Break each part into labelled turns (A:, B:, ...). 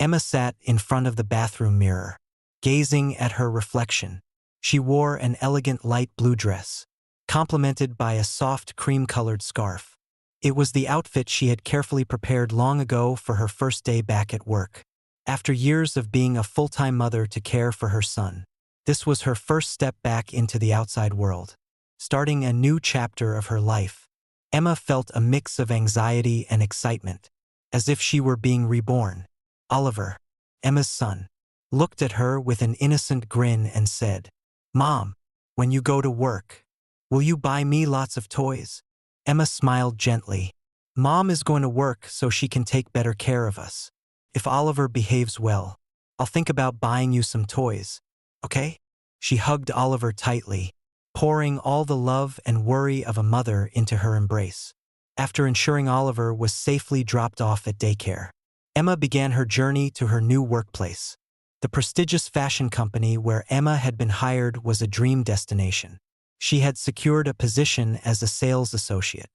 A: Emma sat in front of the bathroom mirror, gazing at her reflection. She wore an elegant light blue dress, complemented by a soft cream-colored scarf. It was the outfit she had carefully prepared long ago for her first day back at work. After years of being a full-time mother to care for her son, this was her first step back into the outside world. Starting a new chapter of her life, Emma felt a mix of anxiety and excitement, as if she were being reborn. Oliver, Emma's son, looked at her with an innocent grin and said, "Mom, when you go to work, will you buy me lots of toys?" Emma smiled gently. "Mom is going to work so she can take better care of us. If Oliver behaves well, I'll think about buying you some toys, okay?" She hugged Oliver tightly, pouring all the love and worry of a mother into her embrace. After ensuring Oliver was safely dropped off at daycare, Emma began her journey to her new workplace. The prestigious fashion company where Emma had been hired was a dream destination. She had secured a position as a sales associate,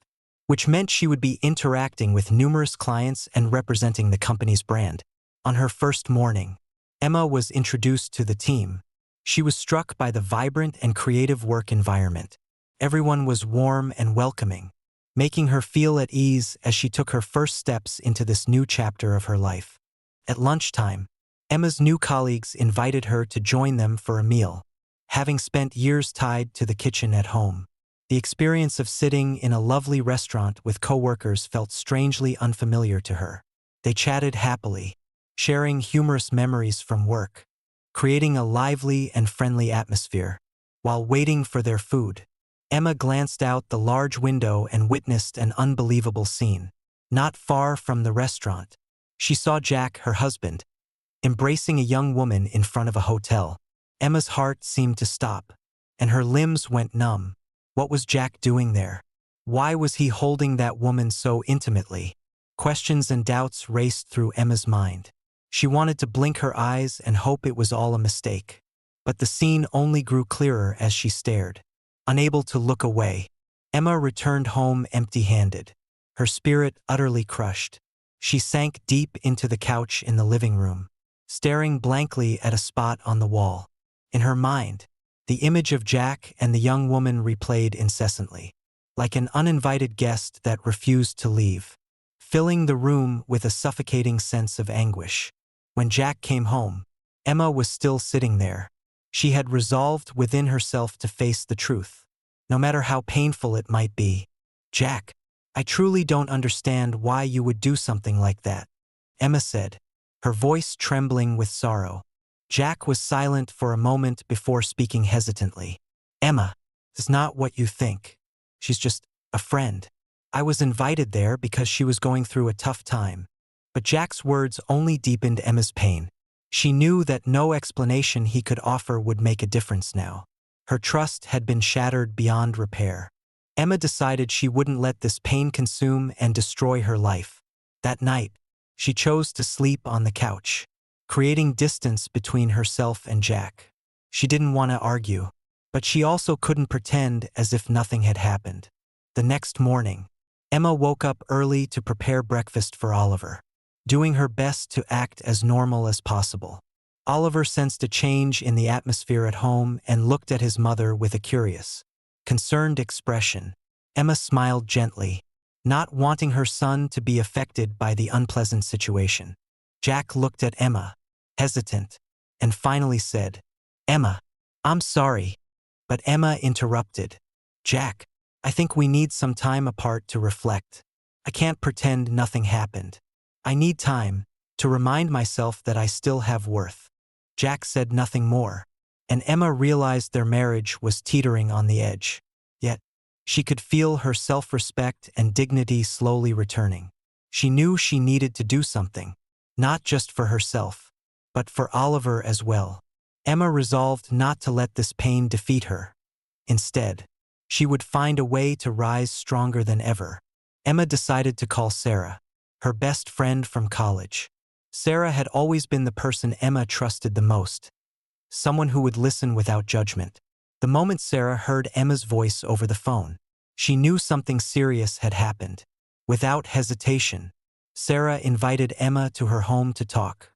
A: which meant she would be interacting with numerous clients and representing the company's brand. On her first morning, Emma was introduced to the team. She was struck by the vibrant and creative work environment. Everyone was warm and welcoming, making her feel at ease as she took her first steps into this new chapter of her life. At lunchtime, Emma's new colleagues invited her to join them for a meal. Having spent years tied to the kitchen at home, the experience of sitting in a lovely restaurant with coworkers felt strangely unfamiliar to her. They chatted happily, sharing humorous memories from work, creating a lively and friendly atmosphere. While waiting for their food, Emma glanced out the large window and witnessed an unbelievable scene. Not far from the restaurant, she saw Jack, her husband, embracing a young woman in front of a hotel. Emma's heart seemed to stop, and her limbs went numb. What was Jack doing there? Why was he holding that woman so intimately? Questions and doubts raced through Emma's mind. She wanted to blink her eyes and hope it was all a mistake. But the scene only grew clearer as she stared. Unable to look away, Emma returned home empty-handed, her spirit utterly crushed. She sank deep into the couch in the living room, staring blankly at a spot on the wall. In her mind, the image of Jack and the young woman replayed incessantly, like an uninvited guest that refused to leave, filling the room with a suffocating sense of anguish. When Jack came home, Emma was still sitting there. She had resolved within herself to face the truth, no matter how painful it might be. "Jack, I truly don't understand why you would do something like that," Emma said, her voice trembling with sorrow. Jack was silent for a moment before speaking hesitantly. "Emma, it's not what you think. She's just a friend. I was invited there because she was going through a tough time." But Jack's words only deepened Emma's pain. She knew that no explanation he could offer would make a difference now. Her trust had been shattered beyond repair. Emma decided she wouldn't let this pain consume and destroy her life. That night, she chose to sleep on the couch, creating distance between herself and Jack. She didn't want to argue, but she also couldn't pretend as if nothing had happened. The next morning, Emma woke up early to prepare breakfast for Oliver, doing her best to act as normal as possible. Oliver sensed a change in the atmosphere at home and looked at his mother with a curious, concerned expression. Emma smiled gently, not wanting her son to be affected by the unpleasant situation. Jack looked at Emma, hesitant, and finally said, "Emma, I'm sorry." But Emma interrupted. "Jack, I think we need some time apart to reflect. I can't pretend nothing happened. I need time to remind myself that I still have worth." Jack said nothing more, and Emma realized their marriage was teetering on the edge. Yet, she could feel her self-respect and dignity slowly returning. She knew she needed to do something, not just for herself, but for Oliver as well. Emma resolved not to let this pain defeat her. Instead, she would find a way to rise stronger than ever. Emma decided to call Sarah, her best friend from college. Sarah had always been the person Emma trusted the most, someone who would listen without judgment. The moment Sarah heard Emma's voice over the phone, she knew something serious had happened. Without hesitation, Sarah invited Emma to her home to talk.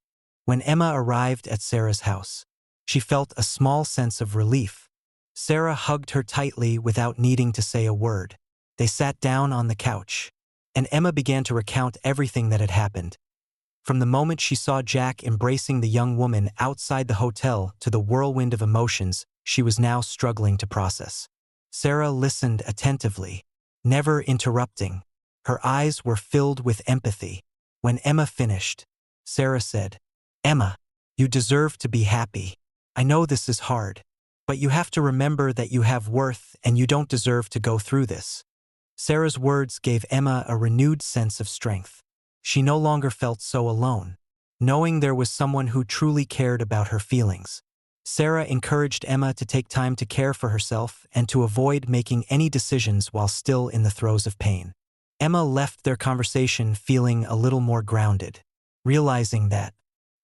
A: When Emma arrived at Sarah's house, she felt a small sense of relief. Sarah hugged her tightly without needing to say a word. They sat down on the couch, and Emma began to recount everything that had happened. From the moment she saw Jack embracing the young woman outside the hotel to the whirlwind of emotions she was now struggling to process. Sarah listened attentively, never interrupting. Her eyes were filled with empathy. When Emma finished, Sarah said, "Emma, you deserve to be happy. I know this is hard, but you have to remember that you have worth and you don't deserve to go through this." Sarah's words gave Emma a renewed sense of strength. She no longer felt so alone, knowing there was someone who truly cared about her feelings. Sarah encouraged Emma to take time to care for herself and to avoid making any decisions while still in the throes of pain. Emma left their conversation feeling a little more grounded, realizing that,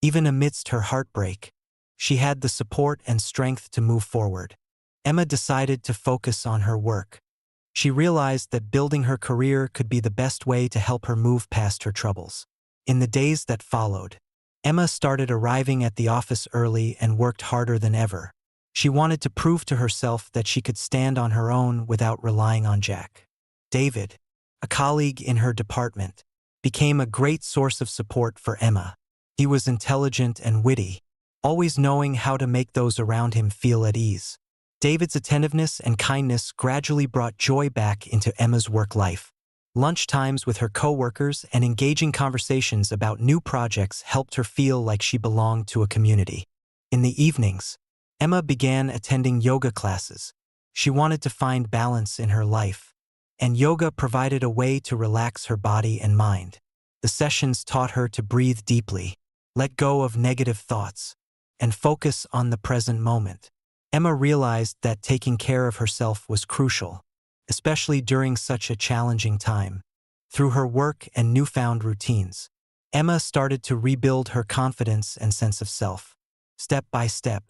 A: even amidst her heartbreak, she had the support and strength to move forward. Emma decided to focus on her work. She realized that building her career could be the best way to help her move past her troubles. In the days that followed, Emma started arriving at the office early and worked harder than ever. She wanted to prove to herself that she could stand on her own without relying on Jack. David, a colleague in her department, became a great source of support for Emma. He was intelligent and witty, always knowing how to make those around him feel at ease. David's attentiveness and kindness gradually brought joy back into Emma's work life. Lunch times with her coworkers and engaging conversations about new projects helped her feel like she belonged to a community. In the evenings, Emma began attending yoga classes. She wanted to find balance in her life, and yoga provided a way to relax her body and mind. The sessions taught her to breathe deeply, let go of negative thoughts, and focus on the present moment. Emma realized that taking care of herself was crucial, especially during such a challenging time. Through her work and newfound routines, Emma started to rebuild her confidence and sense of self, step by step,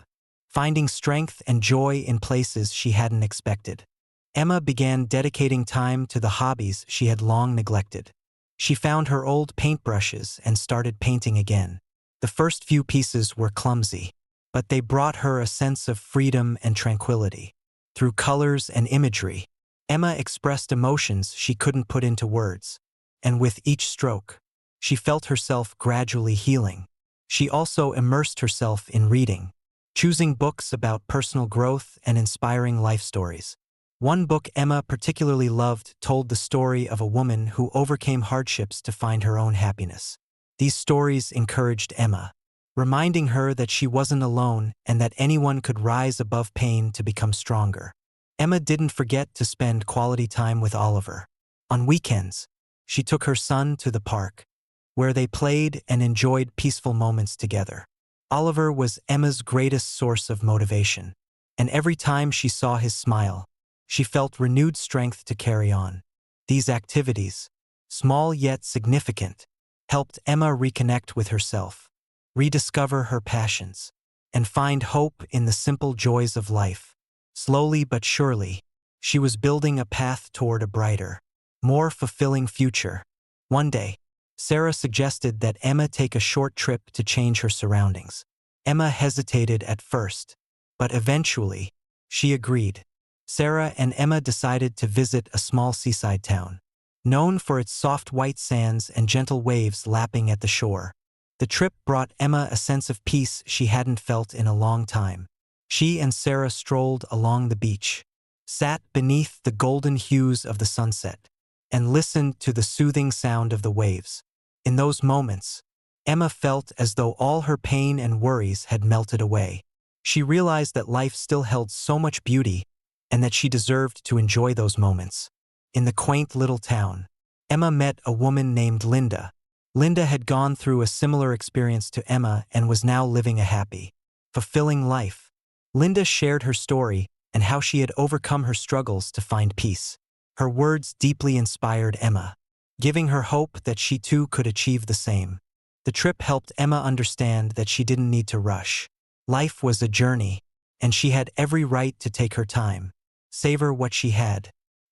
A: finding strength and joy in places she hadn't expected. Emma began dedicating time to the hobbies she had long neglected. She found her old paintbrushes and started painting again. The first few pieces were clumsy, but they brought her a sense of freedom and tranquility. Through colors and imagery, Emma expressed emotions she couldn't put into words, and with each stroke, she felt herself gradually healing. She also immersed herself in reading, choosing books about personal growth and inspiring life stories. One book Emma particularly loved told the story of a woman who overcame hardships to find her own happiness. These stories encouraged Emma, reminding her that she wasn't alone and that anyone could rise above pain to become stronger. Emma didn't forget to spend quality time with Oliver. On weekends, she took her son to the park, where they played and enjoyed peaceful moments together. Oliver was Emma's greatest source of motivation, and every time she saw his smile, she felt renewed strength to carry on. These activities, small yet significant, helped Emma reconnect with herself, rediscover her passions, and find hope in the simple joys of life. Slowly but surely, she was building a path toward a brighter, more fulfilling future. One day, Sarah suggested that Emma take a short trip to change her surroundings. Emma hesitated at first, but eventually, she agreed. Sarah and Emma decided to visit a small seaside town, known for its soft white sands and gentle waves lapping at the shore. The trip brought Emma a sense of peace she hadn't felt in a long time. She and Sarah strolled along the beach, sat beneath the golden hues of the sunset, and listened to the soothing sound of the waves. In those moments, Emma felt as though all her pain and worries had melted away. She realized that life still held so much beauty and that she deserved to enjoy those moments. In the quaint little town, Emma met a woman named Linda. Linda had gone through a similar experience to Emma and was now living a happy, fulfilling life. Linda shared her story and how she had overcome her struggles to find peace. Her words deeply inspired Emma, giving her hope that she too could achieve the same. The trip helped Emma understand that she didn't need to rush. Life was a journey, and she had every right to take her time, savor what she had,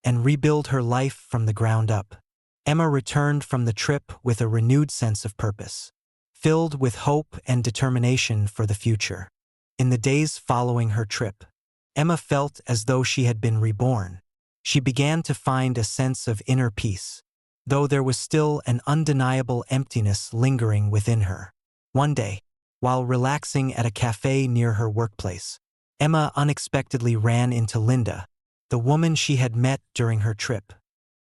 A: and rebuild her life from the ground up. Emma returned from the trip with a renewed sense of purpose. filled with hope and determination for the future. In the days following her trip, Emma felt as though she had been reborn. She began to find a sense of inner peace, though there was still an undeniable emptiness lingering within her. One day, while relaxing at a cafe near her workplace, Emma unexpectedly ran into Linda, the woman she had met during her trip.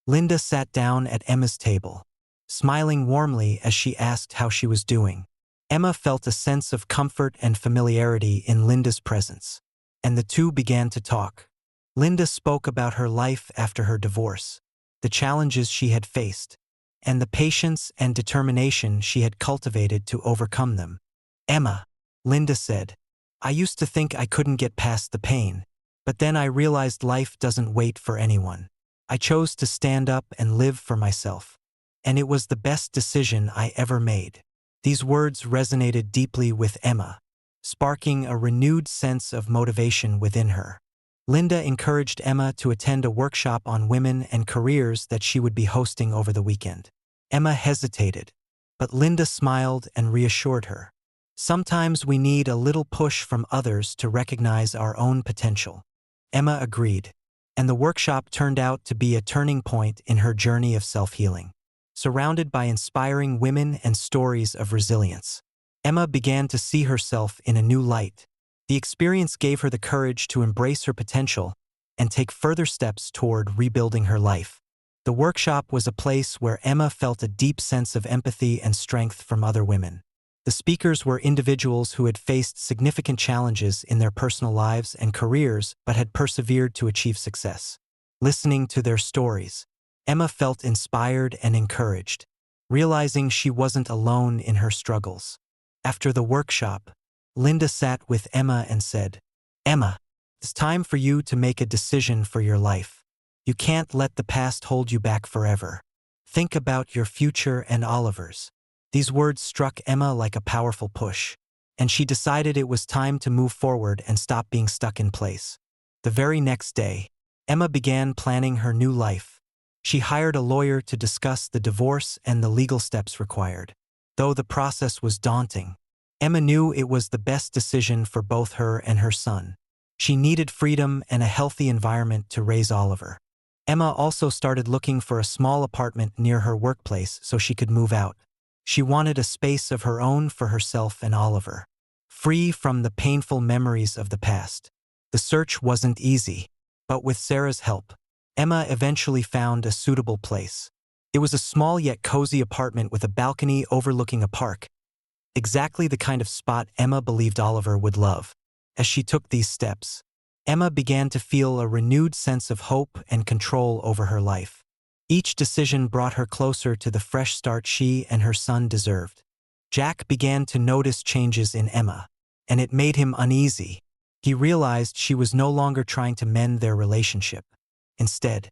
A: Linda sat down at Emma's table, smiling warmly as she asked how she was doing. Emma felt a sense of comfort and familiarity in Linda's presence, and the two began to talk. Linda spoke about her life after her divorce, the challenges she had faced, and the patience and determination she had cultivated to overcome them. "Emma," Linda said, "I used to think I couldn't get past the pain, but then I realized life doesn't wait for anyone. I chose to stand up and live for myself, and it was the best decision I ever made." These words resonated deeply with Emma, sparking a renewed sense of motivation within her. Linda encouraged Emma to attend a workshop on women and careers that she would be hosting over the weekend. Emma hesitated, but Linda smiled and reassured her. "Sometimes we need a little push from others to recognize our own potential." Emma agreed, and the workshop turned out to be a turning point in her journey of self-healing. Surrounded by inspiring women and stories of resilience, Emma began to see herself in a new light. The experience gave her the courage to embrace her potential and take further steps toward rebuilding her life. The workshop was a place where Emma felt a deep sense of empathy and strength from other women. The speakers were individuals who had faced significant challenges in their personal lives and careers but had persevered to achieve success. Listening to their stories, Emma felt inspired and encouraged, realizing she wasn't alone in her struggles. After the workshop, Linda sat with Emma and said, "Emma, it's time for you to make a decision for your life. You can't let the past hold you back forever. Think about your future and Oliver's." These words struck Emma like a powerful push, and she decided it was time to move forward and stop being stuck in place. The very next day, Emma began planning her new life. She hired a lawyer to discuss the divorce and the legal steps required. Though the process was daunting, Emma knew it was the best decision for both her and her son. She needed freedom and a healthy environment to raise Oliver. Emma also started looking for a small apartment near her workplace so she could move out. She wanted a space of her own for herself and Oliver, free from the painful memories of the past. The search wasn't easy, but with Sarah's help, Emma eventually found a suitable place. It was a small yet cozy apartment with a balcony overlooking a park, exactly the kind of spot Emma believed Oliver would love. As she took these steps, Emma began to feel a renewed sense of hope and control over her life. Each decision brought her closer to the fresh start she and her son deserved. Jack began to notice changes in Emma, and it made him uneasy. He realized she was no longer trying to mend their relationship. Instead,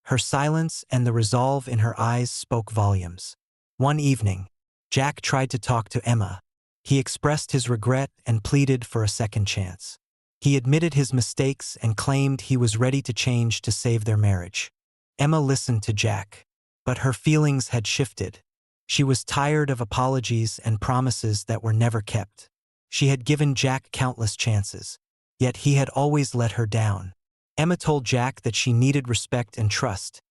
A: her silence and the resolve in her eyes spoke volumes. One evening, Jack tried to talk to Emma. He expressed his regret and pleaded for a second chance. He admitted his mistakes and claimed he was ready to change to save their marriage. Emma listened to Jack, but her feelings had shifted. She was tired of apologies and promises that were never kept. She had given Jack countless chances, yet he had always let her down. Emma told Jack that she needed respect and trust,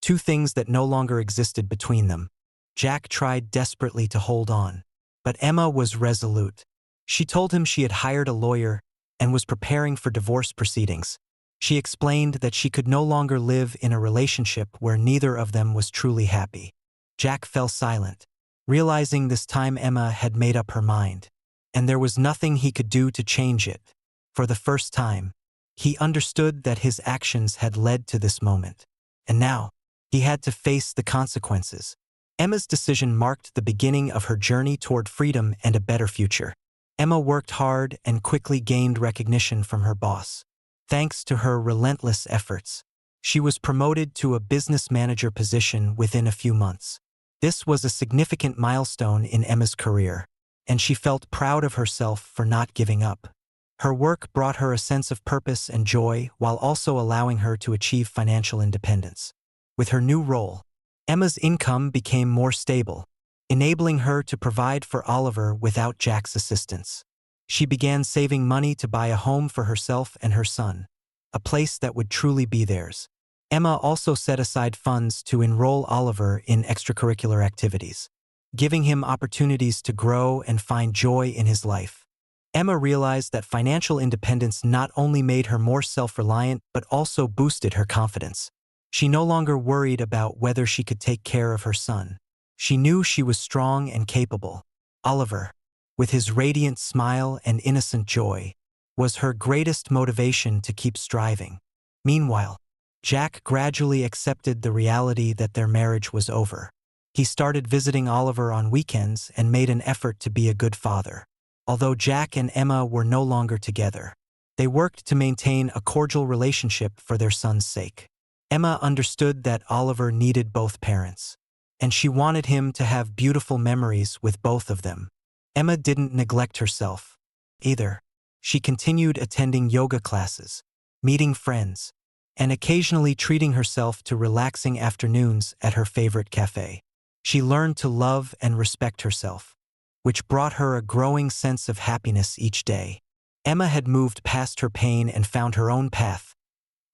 A: two things that no longer existed between them. Jack tried desperately to hold on, but Emma was resolute. She told him she had hired a lawyer and was preparing for divorce proceedings. She explained that she could no longer live in a relationship where neither of them was truly happy. Jack fell silent, realizing this time Emma had made up her mind, and there was nothing he could do to change it. For the first time, he understood that his actions had led to this moment, and now he had to face the consequences. Emma's decision marked the beginning of her journey toward freedom and a better future. Emma worked hard and quickly gained recognition from her boss. Thanks to her relentless efforts, she was promoted to a business manager position within a few months. This was a significant milestone in Emma's career, and she felt proud of herself for not giving up. Her work brought her a sense of purpose and joy while also allowing her to achieve financial independence. With her new role, Emma's income became more stable, enabling her to provide for Oliver without Jack's assistance. She began saving money to buy a home for herself and her son, a place that would truly be theirs. Emma also set aside funds to enroll Oliver in extracurricular activities, giving him opportunities to grow and find joy in his life. Emma realized that financial independence not only made her more self-reliant but also boosted her confidence. She no longer worried about whether she could take care of her son. She knew she was strong and capable. Oliver, with his radiant smile and innocent joy, was her greatest motivation to keep striving. Meanwhile, Jack gradually accepted the reality that their marriage was over. He started visiting Oliver on weekends and made an effort to be a good father. Although Jack and Emma were no longer together, they worked to maintain a cordial relationship for their son's sake. Emma understood that Oliver needed both parents, and she wanted him to have beautiful memories with both of them. Emma didn't neglect herself either. She continued attending yoga classes, meeting friends, and occasionally treating herself to relaxing afternoons at her favorite cafe. She learned to love and respect herself, which brought her a growing sense of happiness each day. Emma had moved past her pain and found her own path,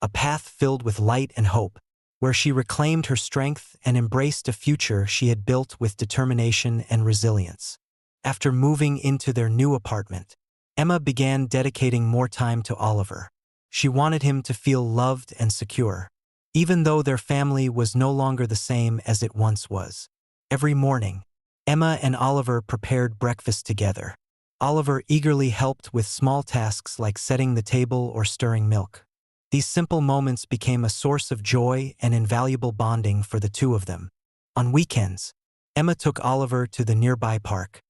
A: a path filled with light and hope, where she reclaimed her strength and embraced a future she had built with determination and resilience. After moving into their new apartment, Emma began dedicating more time to Oliver. She wanted him to feel loved and secure, even though their family was no longer the same as it once was. Every morning, Emma and Oliver prepared breakfast together. Oliver eagerly helped with small tasks like setting the table or stirring milk. These simple moments became a source of joy and invaluable bonding for the two of them. On weekends, Emma took Oliver to the nearby park.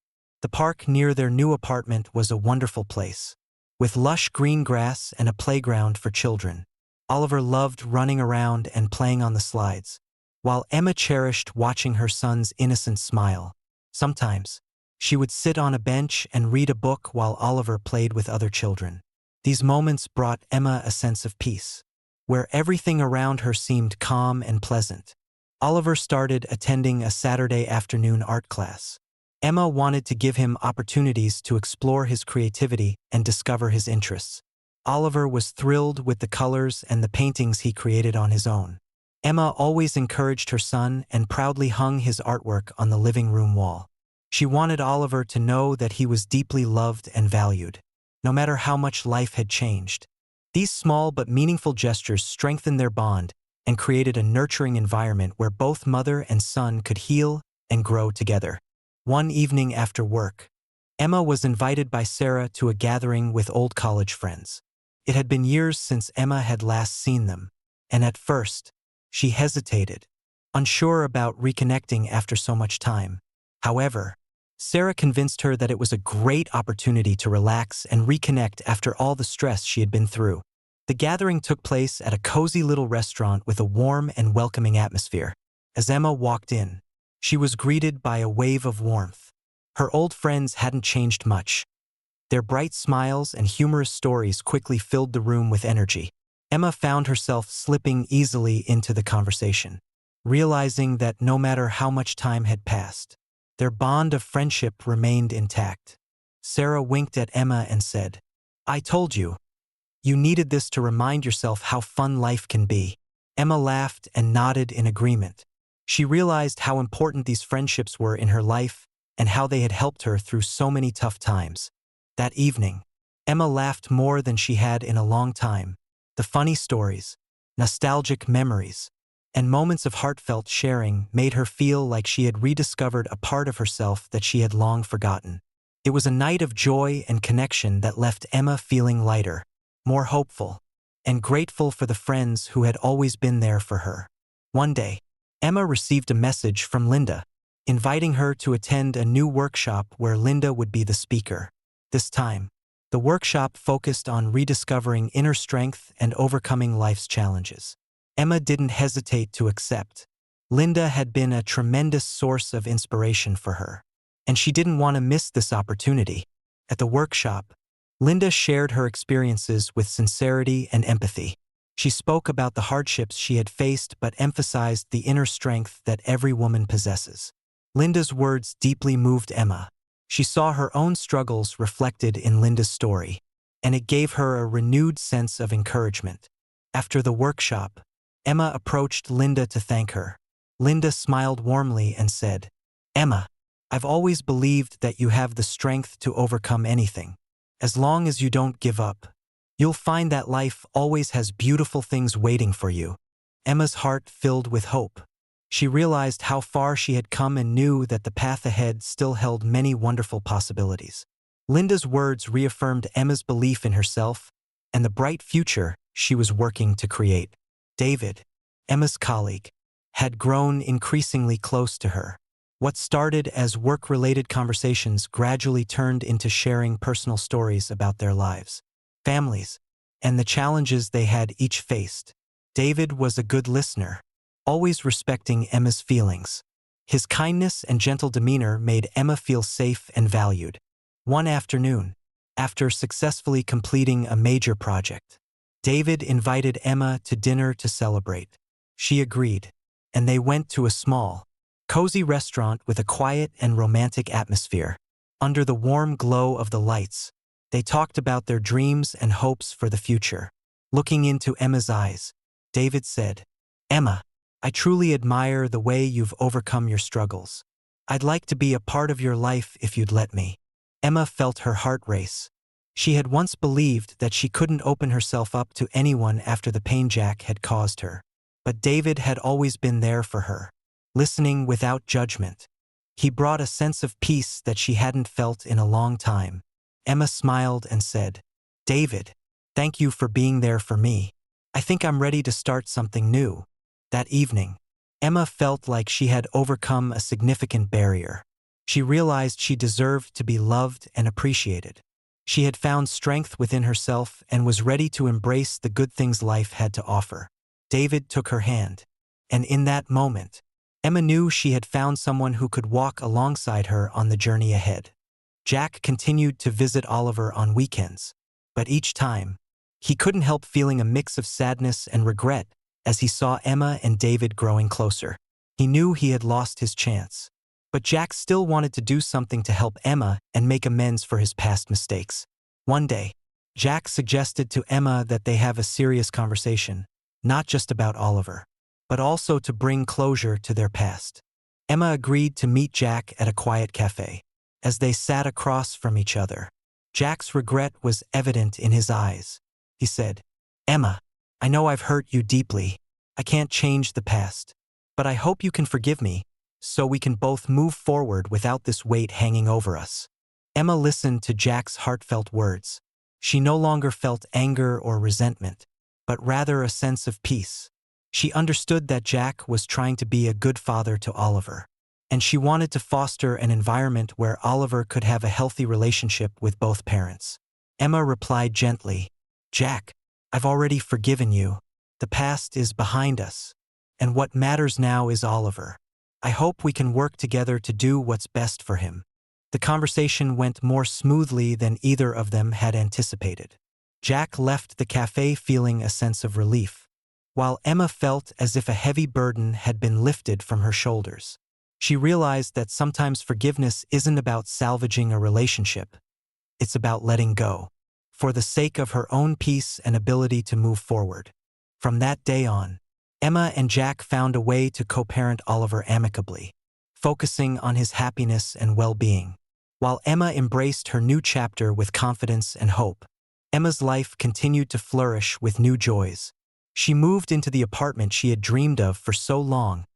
A: The park near their new apartment was a wonderful place, with lush green grass and a playground for children. Oliver loved running around and playing on the slides, while Emma cherished watching her son's innocent smile. Sometimes, she would sit on a bench and read a book while Oliver played with other children. These moments brought Emma a sense of peace, where everything around her seemed calm and pleasant. Oliver started attending a Saturday afternoon art class. Emma wanted to give him opportunities to explore his creativity and discover his interests. Oliver was thrilled with the colors and the paintings he created on his own. Emma always encouraged her son and proudly hung his artwork on the living room wall. She wanted Oliver to know that he was deeply loved and valued, no matter how much life had changed. These small but meaningful gestures strengthened their bond and created a nurturing environment where both mother and son could heal and grow together. One evening after work, Emma was invited by Sarah to a gathering with old college friends. It had been years since Emma had last seen them, and at first, she hesitated, unsure about reconnecting after so much time. However, Sarah convinced her that it was a great opportunity to relax and reconnect after all the stress she had been through. The gathering took place at a cozy little restaurant with a warm and welcoming atmosphere. As Emma walked in, she was greeted by a wave of warmth. Her old friends hadn't changed much. Their bright smiles and humorous stories quickly filled the room with energy. Emma found herself slipping easily into the conversation, realizing that no matter how much time had passed, their bond of friendship remained intact. Sarah winked at Emma and said, "I told you. You needed this to remind yourself how fun life can be." Emma laughed and nodded in agreement. She realized how important these friendships were in her life and how they had helped her through so many tough times. That evening, Emma laughed more than she had in a long time. The funny stories, nostalgic memories, and moments of heartfelt sharing made her feel like she had rediscovered a part of herself that she had long forgotten. It was a night of joy and connection that left Emma feeling lighter, more hopeful, and grateful for the friends who had always been there for her. One day, Emma received a message from Linda, inviting her to attend a new workshop where Linda would be the speaker. This time, the workshop focused on rediscovering inner strength and overcoming life's challenges. Emma didn't hesitate to accept. Linda had been a tremendous source of inspiration for her, and she didn't want to miss this opportunity. At the workshop, Linda shared her experiences with sincerity and empathy. She spoke about the hardships she had faced but emphasized the inner strength that every woman possesses. Linda's words deeply moved Emma. She saw her own struggles reflected in Linda's story, and it gave her a renewed sense of encouragement. After the workshop, Emma approached Linda to thank her. Linda smiled warmly and said, "Emma, I've always believed that you have the strength to overcome anything. As long as you don't give up, you'll find that life always has beautiful things waiting for you." Emma's heart filled with hope. She realized how far she had come and knew that the path ahead still held many wonderful possibilities. Linda's words reaffirmed Emma's belief in herself and the bright future she was working to create. David, Emma's colleague, had grown increasingly close to her. What started as work-related conversations gradually turned into sharing personal stories about their lives, families, and the challenges they had each faced. David was a good listener, always respecting Emma's feelings. His kindness and gentle demeanor made Emma feel safe and valued. One afternoon, after successfully completing a major project, David invited Emma to dinner to celebrate. She agreed, and they went to a small, cozy restaurant with a quiet and romantic atmosphere. Under the warm glow of the lights, they talked about their dreams and hopes for the future. Looking into Emma's eyes, David said, "Emma, I truly admire the way you've overcome your struggles. I'd like to be a part of your life if you'd let me." Emma felt her heart race. She had once believed that she couldn't open herself up to anyone after the pain Jack had caused her. But David had always been there for her, listening without judgment. He brought a sense of peace that she hadn't felt in a long time. Emma smiled and said, "David, thank you for being there for me. I think I'm ready to start something new." That evening, Emma felt like she had overcome a significant barrier. She realized she deserved to be loved and appreciated. She had found strength within herself and was ready to embrace the good things life had to offer. David took her hand, and in that moment, Emma knew she had found someone who could walk alongside her on the journey ahead. Jack continued to visit Oliver on weekends, but each time, he couldn't help feeling a mix of sadness and regret as he saw Emma and David growing closer. He knew he had lost his chance, but Jack still wanted to do something to help Emma and make amends for his past mistakes. One day, Jack suggested to Emma that they have a serious conversation, not just about Oliver, but also to bring closure to their past. Emma agreed to meet Jack at a quiet cafe. As they sat across from each other, Jack's regret was evident in his eyes. He said, "Emma, I know I've hurt you deeply. I can't change the past, but I hope you can forgive me so we can both move forward without this weight hanging over us." Emma listened to Jack's heartfelt words. She no longer felt anger or resentment, but rather a sense of peace. She understood that Jack was trying to be a good father to Oliver, and she wanted to foster an environment where Oliver could have a healthy relationship with both parents. Emma replied gently, "Jack, I've already forgiven you. The past is behind us, and what matters now is Oliver. I hope we can work together to do what's best for him." The conversation went more smoothly than either of them had anticipated. Jack left the cafe feeling a sense of relief, while Emma felt as if a heavy burden had been lifted from her shoulders. She realized that sometimes forgiveness isn't about salvaging a relationship. It's about letting go, for the sake of her own peace and ability to move forward. From that day on, Emma and Jack found a way to co-parent Oliver amicably, focusing on his happiness and well-being. While Emma embraced her new chapter with confidence and hope, Emma's life continued to flourish with new joys. She moved into the apartment she had dreamed of for so long,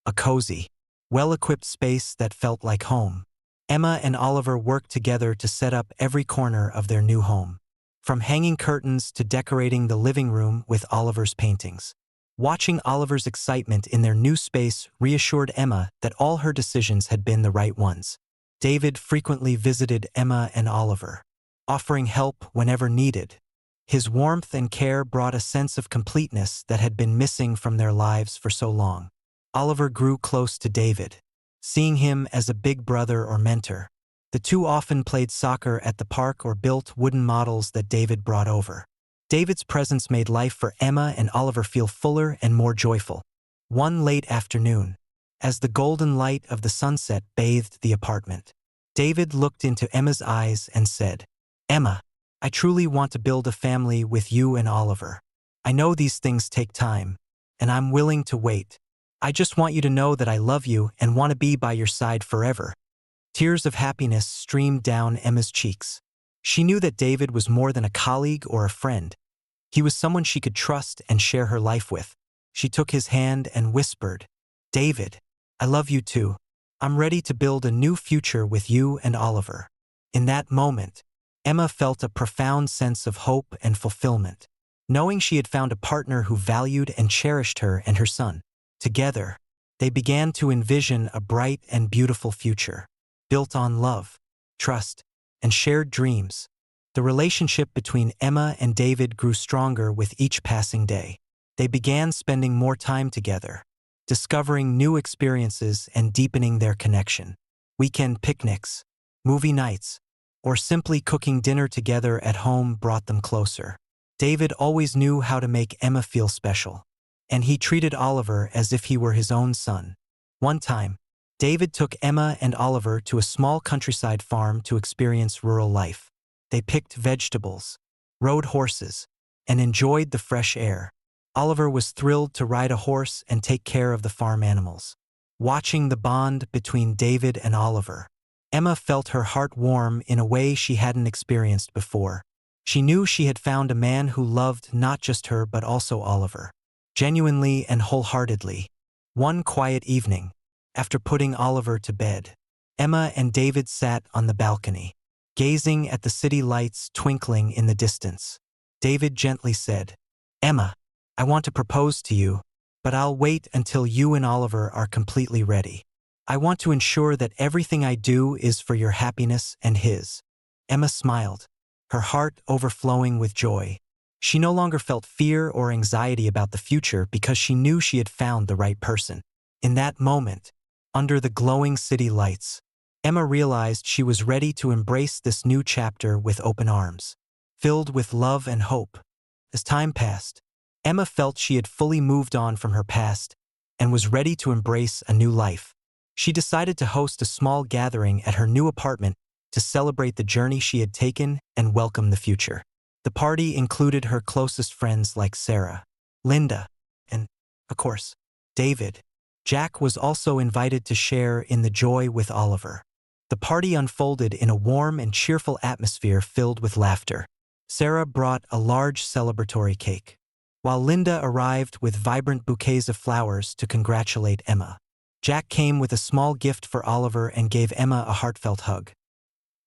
A: a cozy, well-equipped space that felt like home. Emma and Oliver worked together to set up every corner of their new home, from hanging curtains to decorating the living room with Oliver's paintings. Watching Oliver's excitement in their new space reassured Emma that all her decisions had been the right ones. David frequently visited Emma and Oliver, offering help whenever needed. His warmth and care brought a sense of completeness that had been missing from their lives for so long. Oliver grew close to David, seeing him as a big brother or mentor. The two often played soccer at the park or built wooden models that David brought over. David's presence made life for Emma and Oliver feel fuller and more joyful. One late afternoon, as the golden light of the sunset bathed the apartment. David looked into Emma's eyes and said, "Emma, I truly want to build a family with you and Oliver. I know these things take time, and I'm willing to wait. I just want you to know that I love you and want to be by your side forever." Tears of happiness streamed down Emma's cheeks. She knew that David was more than a colleague or a friend. He was someone she could trust and share her life with. She took his hand and whispered, "David, I love you too. I'm ready to build a new future with you and Oliver." In that moment, Emma felt a profound sense of hope and fulfillment, knowing she had found a partner who valued and cherished her and her son. Together, they began to envision a bright and beautiful future, built on love, trust, and shared dreams. The relationship between Emma and David grew stronger with each passing day. They began spending more time together, discovering new experiences and deepening their connection. Weekend picnics, movie nights, or simply cooking dinner together at home brought them closer. David always knew how to make Emma feel special, and he treated Oliver as if he were his own son. One time, David took Emma and Oliver to a small countryside farm to experience rural life. They picked vegetables, rode horses, and enjoyed the fresh air. Oliver was thrilled to ride a horse and take care of the farm animals. Watching the bond between David and Oliver, Emma felt her heart warm in a way she hadn't experienced before. She knew she had found a man who loved not just her but also Oliver, genuinely and wholeheartedly. One quiet evening, after putting Oliver to bed, Emma and David sat on the balcony, gazing at the city lights twinkling in the distance. David gently said, "Emma, I want to propose to you, but I'll wait until you and Oliver are completely ready. I want to ensure that everything I do is for your happiness and his." Emma smiled, her heart overflowing with joy. She no longer felt fear or anxiety about the future because she knew she had found the right person. In that moment, under the glowing city lights, Emma realized she was ready to embrace this new chapter with open arms, filled with love and hope. As time passed, Emma felt she had fully moved on from her past and was ready to embrace a new life. She decided to host a small gathering at her new apartment to celebrate the journey she had taken and welcome the future. The party included her closest friends like Sarah, Linda, and, of course, David. Jack was also invited to share in the joy with Oliver. The party unfolded in a warm and cheerful atmosphere filled with laughter. Sarah brought a large celebratory cake, while Linda arrived with vibrant bouquets of flowers to congratulate Emma. Jack came with a small gift for Oliver and gave Emma a heartfelt hug.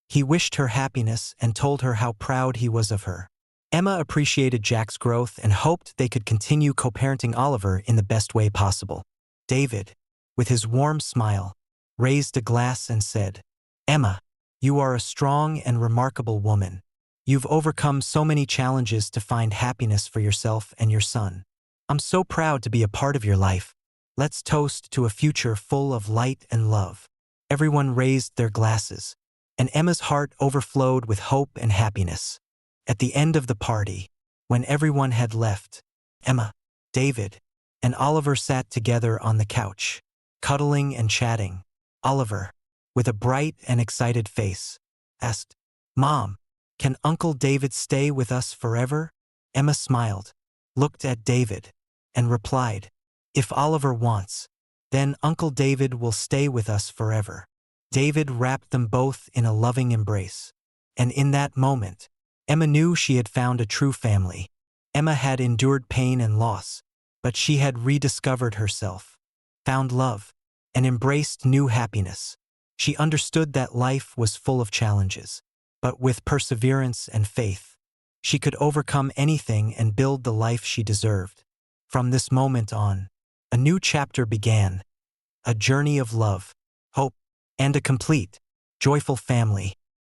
A: He wished her happiness and told her how proud he was of her. Emma appreciated Jack's growth and hoped they could continue co-parenting Oliver in the best way possible. David, with his warm smile, raised a glass and said, "Emma, you are a strong and remarkable woman. You've overcome so many challenges to find happiness for yourself and your son. I'm so proud to be a part of your life. Let's toast to a future full of light and love." Everyone raised their glasses, and Emma's heart overflowed with hope and happiness. At the end of the party, when everyone had left, Emma, David, and Oliver sat together on the couch, cuddling and chatting. Oliver, with a bright and excited face, asked, "Mom, can Uncle David stay with us forever?" Emma smiled, looked at David, and replied, "If Oliver wants, then Uncle David will stay with us forever." David wrapped them both in a loving embrace. And in that moment, Emma knew she had found a true family. Emma had endured pain and loss, but she had rediscovered herself, found love, and embraced new happiness. She understood that life was full of challenges, but with perseverance and faith, she could overcome anything and build the life she deserved. From this moment on, a new chapter began, a journey of love, hope, and a complete, joyful family.